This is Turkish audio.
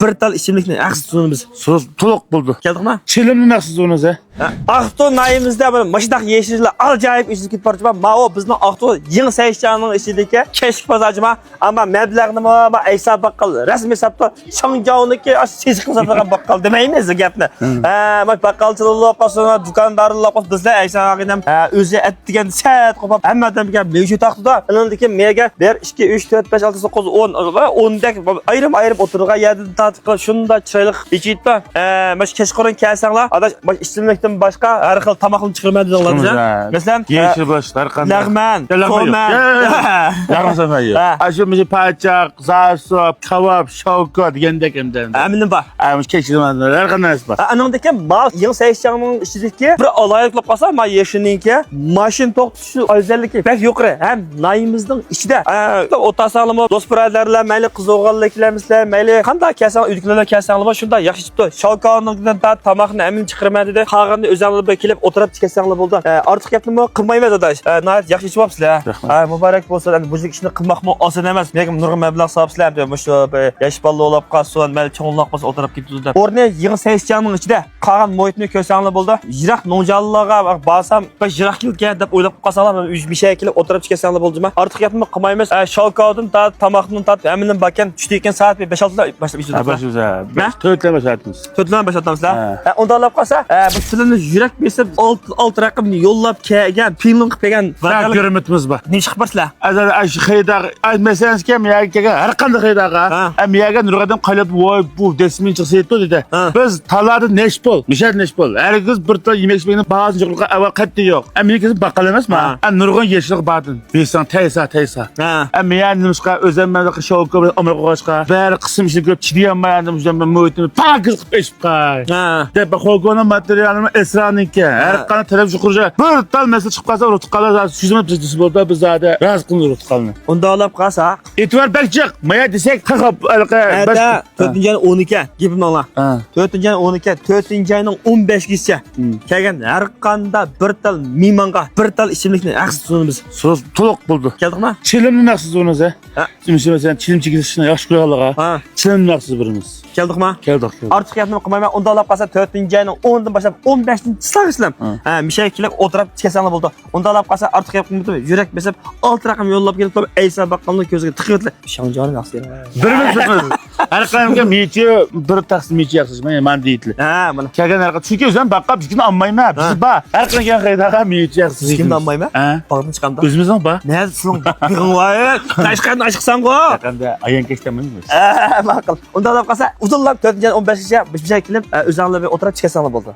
bir tal ichimlikni aqsiz sunimiz. So'z to'liq bo'ldi. Keldikmi? Chilimni naqsiz o'rnaz a? Aqto nayimizda mashidaq yeshillar ajoyib ishilib ketib borchiman. Mao bizni Aqto yeng sayishchaning ishidagi keshki bozorjima, ammo mablag'ni ma Aysa baqqal rasmiy hisobda Shangjaoniki siz hisoblagan baqqal demaymiz gapni. Ma baqqalchilar qolsin, do'kondarlar qolsin, bizlar Aysa aqidam o'zi atdigan saat qopib hammadan bir mevjud Aqtoda ilindiki mega 1 2 3 4 5 6 9 10 va 10 dak ayrim o'tirgan yerdan tatib shunda chiroyli ichitda. Mash kechqurun kelsanglar, adash ichimlikdan boshqa har xil tamoqni chiqarmaydi deydilar. Masalan, yeshil boshlar qanday? lag'man, so'man. Lag'man so'maydi. Ashu mish pachaq, zarsob, kabob, shauko degandek endi. Aminim bor. Mish kechirmanlar qanday bor. Anandaki mal yeng sayishchaning ishidagi bir alayliqlab qolsa, ma yeshininki mashin to'xtatish o'zalligi pek yuqori. Ham nayimizning ichida o'tasalimi, do'st birodarlar, mayli qiz o'g'illiklarmizlar, mayli qanday kasal uyliklar kasallar shunda yaxshi chiqdi. Shavkondan tamoqni amin chiqarmadi deb qag'inni o'zingizlar kelib o'tirib chiqasanglar bo'ldi. Ortiq gapni qilmaymiz adash. Nayat yaxshi ichibsizlar. Muborak bo'lsin. Bu ishni qilmoqmi oson emas. Men nurg'un mablag' solibsizlar deb shu yosh balla olib qolsin, mayli cho'nloq bo'lsa o'tirib ketdi. O'rni yeng sayishchaning ichida qag'in muhitni ko'rsanglar bo'ldi. Yiroq no'jallarga borsam, bir yiroq kelgan deb o'ylab qolsalar, mishay kelib o'tirib chiqasanglar bo'ldimi? Ortiq gapni qilmaymiz. Shavkodan tamoqni aminim bakan tushdigan soat 5-6 boshlab ishlaydi. Başımıza. To'rtdan boshlaymiz. To'rtdan boshlayapsizlar. Unda olib qolsa, bu tilini yurak besib alt raqamni yo'llab kelgan, film qilib kelgan Bak görüntümüz var. ne chiqib borsizlar? Azal aş xeyda, mesela ki miyaga har qanday xeydaga, miyaga nurgadan qalab voy bu desmin chiqsaydi dedi. Biz talada neşpol, mishat neşpol. Herkes bir tal yemek yemekni bazı jo'qliqqa avval qatdi yo'q. Amerikasi baqqal emasmi? Nurg'un yeshillik bardin. Besan taysa. Miyan nimishqa o'zimizga shovko bilan Amerika qo'shqa. Bir qism ishni ko'p chidiyolmaydim, o'zim muhitni paqiz qilib eshib qo'y. Deb qo'ygan materialni esraniki. Har qanday televizor qurja. Bir tal mesaj chiqib qolsa, urutqalar suzma prezidenti bo'ldi bizada raz qilib urutqalni. Unda olib qolsa, e'tibor berchiq. Maya desek, qaqab 4-12 gapimni ola. 4-12, 4-ayning 15gacha kelgan har qanday bir tal mehmonga bir tal ichimlikni aqsiz sunimiz. So'z to'liq bo'ldi. Keldikmi? Chilimni naqsiz o'rnaz a? Mesela chilim chekishni yaxshi ko'rganlarga. Chilimni naqsiz birimiz. Keldikmi? Keldik. Ortiq gapni qilmayman. Unda olib qolsa 4-ayning 10dan boshlab 15-chiqishlam. Mishay kelib o'tirib chiqasanglar bo'ldi. Unda olib qolsa ortiq gap qilmaydi. Yurak besib 6 raqam yo'llab kelib turib Aysa baqqalning ko'ziga tiqibdi. Shangjoning yaxshi. Birimiz. Har qanday mechi bir taqsim mechi yaxshi. Men deyitli. Mana. Kelgan har qanday. Chunki o'zim baqqab bizga olmayman. Biz ba. Har qanday xeydaga mechi yaxshi. Kimdan olmayman? Bag'dan chiqanda. O'zimizdan ba. Ne sizning birin voy. Tashqardan chiqsang go. Qanday ayan kechdaman. Ma'qul. Unda olib qolsa uzunlab 4-15gacha bir şey kelib o'zingizlar o'tirib chiqasanglar bo'ldi.